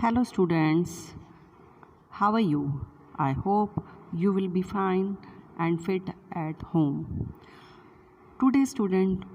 Hello students, how are you? I hope you will be fine and fit at home. Today student,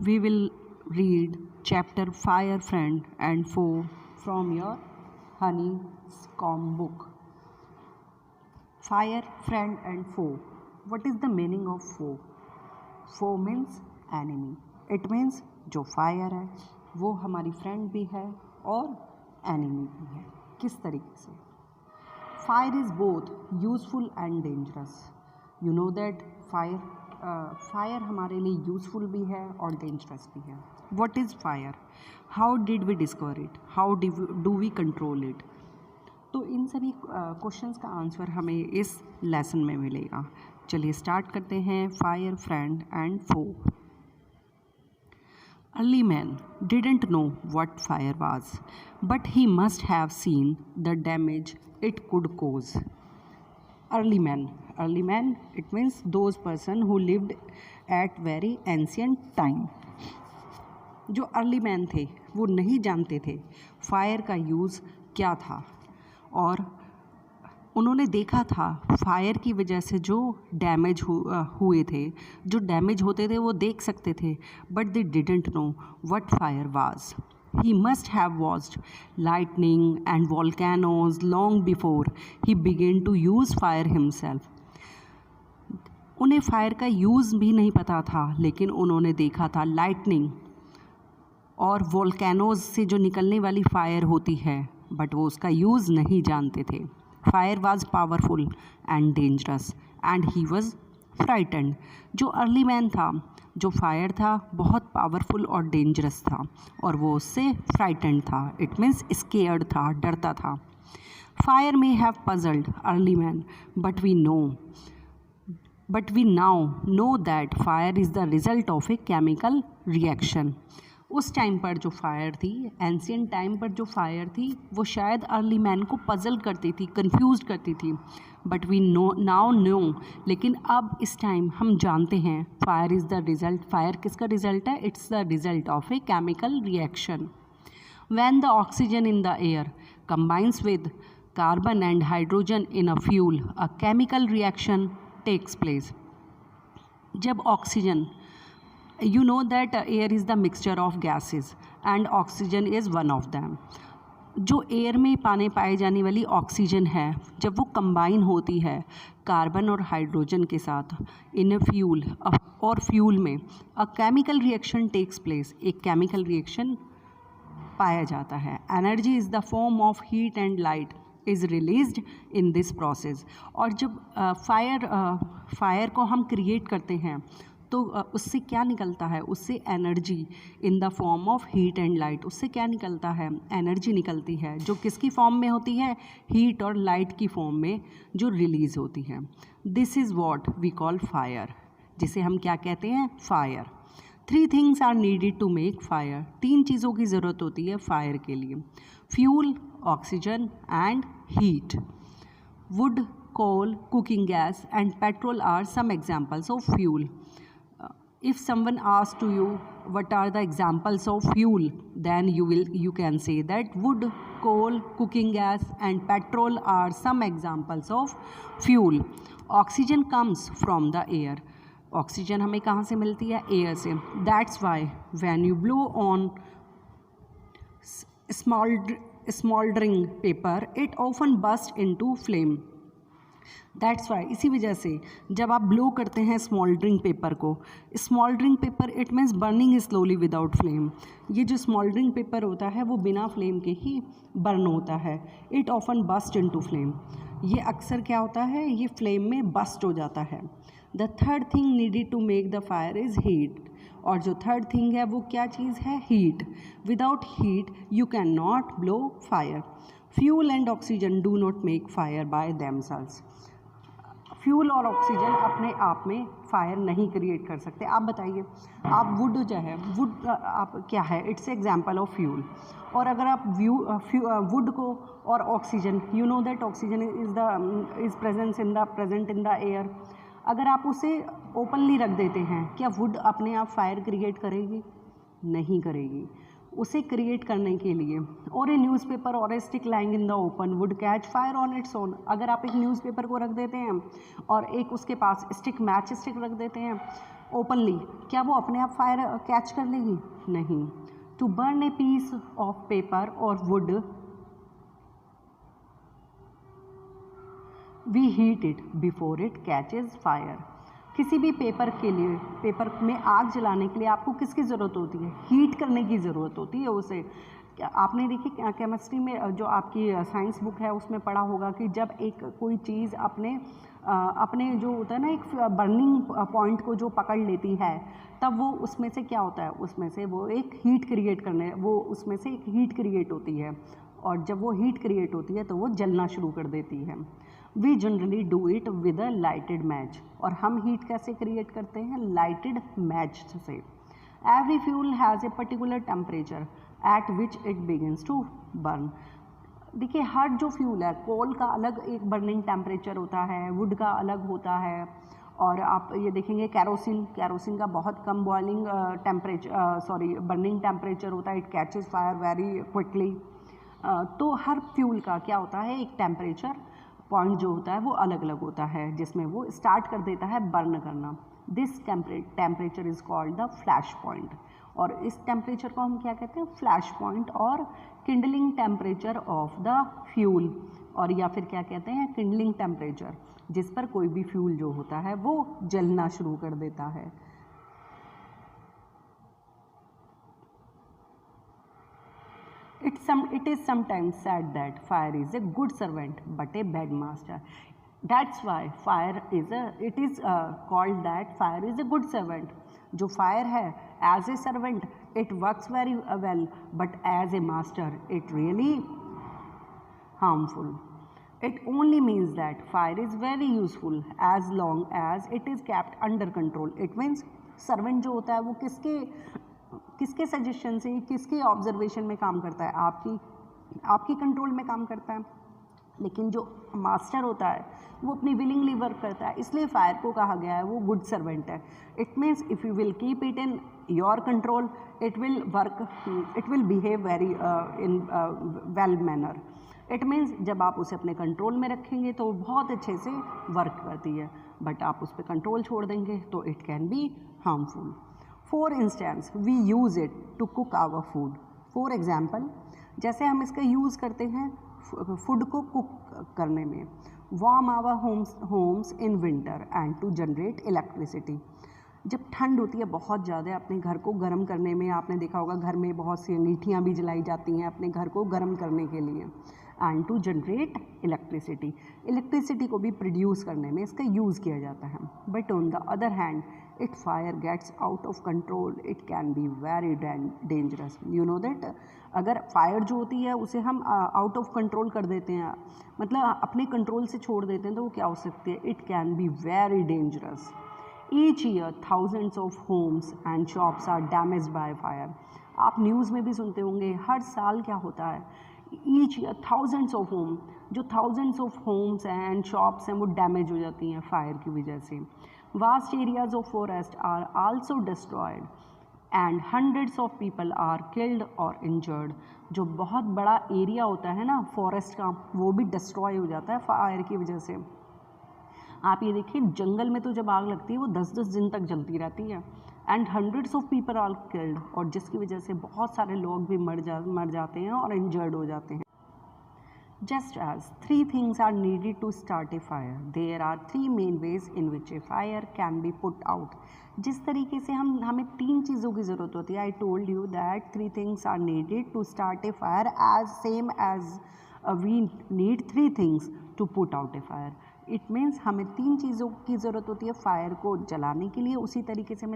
we will read chapter Fire Friend and Foe from your Honeycomb book. Fire, friend and foe. What is the meaning of foe? Foe means enemy. It means जो fire है वो हमारी friend भी है और enemy भी है. किस तरीके से? Fire is both useful and dangerous. You know that fire हमारे लिए यूज़फुल भी है और डेंजरस भी है. What is fire? How did we discover it? How do we control it? तो इन सभी क्वेश्चंस का आंसर हमें इस लेसन में मिलेगा. चलिए स्टार्ट करते हैं. Fire, friend and foe. Early man didn't know what fire was, but he must have seen the damage it could cause. Early man, it means those person who lived at very ancient time. जो early man थे वो नहीं जानते थे fire का use क्या था और उन्होंने देखा था फायर की वजह से जो डैमेज हुए थे, जो डैमेज होते थे वो देख सकते थे, but they didn't know what fire was. He must have watched lightning and volcanoes long before he began to use fire himself. उन्हें फायर का यूज़ भी नहीं पता था, लेकिन उन्होंने देखा था लाइटनिंग और वॉल्केनोज से जो निकलने वाली फायर होती है, बट वो उसका यूज़ नहीं जानते थे. Fire was powerful and dangerous and he was frightened. जो अर्ली मैन था, जो फायर था, बहुत पावरफुल और डेंजरस था और वो उससे फ्राइटेंड था. इट मीन्स स्केयर्ड था, डरता था. Fire may have puzzled early man but we now know that fire is the result of a chemical reaction. उस टाइम पर जो फायर थी, एंशियंट टाइम पर जो फायर थी, वो शायद अर्ली मैन को पजल करती थी, कंफ्यूज करती थी, बट वी नाउ नो. लेकिन अब इस टाइम हम जानते हैं fire is the result. Fire किसका रिज़ल्ट है? It's the result of a chemical reaction. When the oxygen in the air combines with carbon and hydrogen in a fuel, a chemical reaction takes place. जब oxygen, you know that air is the mixture of gases and oxygen is one of them. जो air में पाए जाने वाली oxygen है, जब वो combine होती है कार्बन और हाइड्रोजन के साथ इन ए फ्यूल, और फ्यूल में a chemical reaction takes place, एक केमिकल रिएक्शन पाया जाता है. Energy is the form of heat and light is released in this process. और जब फायर को हम क्रिएट करते हैं तो उससे क्या निकलता है? उससे energy in the form of heat and light. उससे क्या निकलता है? एनर्जी निकलती है, जो किसकी फॉर्म में होती है? हीट और लाइट की फॉर्म में जो रिलीज़ होती है. This is what we call fire, जिसे हम क्या कहते हैं? Fire. 3 things are needed to make fire. 3 चीज़ों की ज़रूरत होती है फायर के लिए. Fuel, oxygen and heat. Wood, coal, cooking gas and petrol are some examples of fuel. If someone asks to you what are the examples of fuel, then you can say that wood, coal, cooking gas and petrol are some examples of fuel. Oxygen comes from the air. Oxygen हमें कहाँ से मिलती है? Air से. That's why when you blow on smoldering paper, it often bursts into flame. That's why, इसी वजह से जब आप ब्लो करते हैं स्मॉल्डरिंग पेपर को, smouldering paper it means burning slowly without flame. ये जो स्मॉल्डरिंग पेपर होता है वो बिना फ्लेम के ही बर्न होता है. It often burst into flame. ये अक्सर क्या होता है? ये फ्लेम में बस्ट हो जाता है. The third thing needed to make the fire is heat. और जो थर्ड थिंग है वो क्या चीज़ है? Heat. Without heat you can not blow fire. Fuel and oxygen do not make fire by themselves. Fuel और ऑक्सीजन अपने आप में फायर नहीं क्रिएट कर सकते. आप बताइए, आप वुड जो है, वुड आप क्या है? It's example of fuel. और अगर आप वुड को और oxygen, you know that oxygen is present in the air. अगर आप उसे ओपनली रख देते हैं, क्या वुड अपने आप फायर क्रिएट करेगी? नहीं करेगी. उसे क्रिएट करने के लिए। और ए न्यूज़पेपर और ए stick lying in the open would catch fire on its own. अगर आप एक न्यूज़पेपर को रख देते हैं और एक उसके पास स्टिक, मैच स्टिक रख देते हैं ओपनली, क्या वो अपने आप फायर कैच कर लेगी? नहीं। To burn a piece of paper और would we heat it before it catches fire. किसी भी पेपर के लिए, पेपर में आग जलाने के लिए आपको किसकी ज़रूरत होती है? हीट करने की ज़रूरत होती है उसे। आपने देखी केमिस्ट्री में जो आपकी साइंस बुक है उसमें पढ़ा होगा कि जब एक कोई चीज़ अपने जो होता है ना एक बर्निंग पॉइंट को जो पकड़ लेती है, तब वो उसमें से क्या होता है, उसमें से वो एक हीट क्रिएट करने, वो उसमें से एक हीट क्रिएट होती है, और जब वो हीट क्रिएट होती है तो वो जलना शुरू कर देती है। We generally do it with a lighted match. और हम हीट कैसे क्रिएट करते हैं? लाइटेड मैच से। Every fuel has a particular temperature at which it begins to burn. देखिए, हर जो फ्यूल है, कोल का अलग एक बर्निंग टेम्परेचर होता है, वुड का अलग होता है, और आप ये देखेंगे कैरोसिन का बहुत कम बॉइलिंग बर्निंग टेम्परेचर होता है, it catches fire very quickly. तो हर फ्यूल का क्या होता है, एक टेम्परेचर पॉइंट जो होता है वो अलग अलग होता है, जिसमें वो स्टार्ट कर देता है बर्न करना। This temperature is called the flash point. और इस टेम्परेचर को हम क्या कहते हैं? फ्लैश पॉइंट और Kindling temperature of the fuel, और या फिर क्या कहते हैं? किंडलिंग टेम्परेचर, जिस पर कोई भी फ्यूल जो होता है वो जलना शुरू कर देता है। It is sometimes said that fire is a good servant but a bad master. That's why it is called that fire is a good servant. जो fire है, as a servant it works very well, but as a master it really harmful. It only means that fire is very useful as long as it is kept under control. It means servant जो होता है वो किसके suggestion से, किसके observation में काम करता है? आपकी कंट्रोल में काम करता है। लेकिन जो मास्टर होता है वो अपनी विलिंगली वर्क करता है, इसलिए फायर को कहा गया है वो गुड सर्वेंट है। It means if you will keep it in your control it will behave very in well manner. It means जब आप उसे अपने कंट्रोल में रखेंगे तो वो बहुत अच्छे से वर्क करती है, बट आप उस पर कंट्रोल छोड़ देंगे तो it can be harmful. For instance we use it to cook our food. For example, जैसे हम इसका यूज़ करते हैं फूड को कुक करने में। Warm our homes in winter and to generate electricity. जब ठंड होती है बहुत ज़्यादा, अपने घर को गर्म करने में, आपने देखा होगा घर में बहुत सी अंगीठियाँ भी जलाई जाती हैं अपने घर को गर्म करने के लिए। And to generate electricity, electricity को भी प्रोड्यूस करने में इसका यूज़ किया जाता है। But on the other hand it fire gets out of control, it can be very dangerous. You know that अगर फायर जो होती है उसे हम आउट ऑफ कंट्रोल कर देते हैं, मतलब अपने कंट्रोल से छोड़ देते हैं, तो वो क्या हो सकती है? It can be very dangerous. Each year thousands of homes and shops are damaged by fire. आप न्यूज़ में भी सुनते होंगे, हर साल क्या होता है, each year thousands of homes and shops हैं वो डैमेज हो जाती हैं फायर की वजह से। Vast areas of forest are also destroyed and hundreds of people are killed और इंजर्ड। जो बहुत बड़ा एरिया होता है ना फॉरेस्ट का, वो भी डिस्ट्रॉय हो जाता है फायर की वजह से। आप ये देखिए, जंगल में तो जब आग लगती है वो 10-10 दिन तक जलती रहती है, and hundreds of people are killed, और जिसकी वजह से बहुत सारे लोग भी मर जाते हैं और इंजर्ड हो जाते हैं। Just as 3 things are needed to start a fire, there are 3 main ways in which a fire can be put out. जिस तरीके से हमें 3 चीज़ों की ज़रूरत होती है, I told you that 3 things are needed to start a fire as same as we need 3 things to put out a fire. It means हमें 3 चीज़ों की ज़रूरत होती है फायर को जलाने के लिए। उसी तरीके से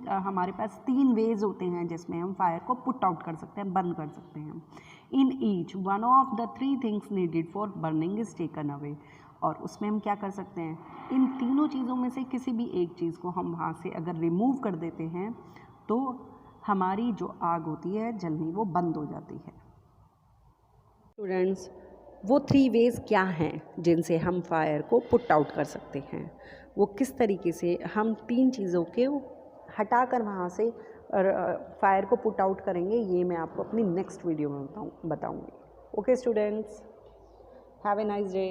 हमारे पास 3 वेज होते हैं जिसमें हम फायर को पुट आउट कर सकते हैं, बंद कर सकते हैं। In each one of the 3 things needed for burning is taken away. और उसमें हम क्या कर सकते हैं, इन तीनों चीज़ों में से किसी भी एक चीज़ को हम वहाँ से अगर रिमूव कर देते हैं तो हमारी जो आग होती है जलनी वो बंद हो जाती है। स्टूडेंट्स, वो 3 वेज़ क्या हैं जिनसे हम फायर को पुट आउट कर सकते हैं? वो किस तरीके से हम 3 चीज़ों के हटाकर वहाँ से फायर को पुट आउट करेंगे, ये मैं आपको अपनी नेक्स्ट वीडियो में बताऊँगी। Okay students, have a nice day.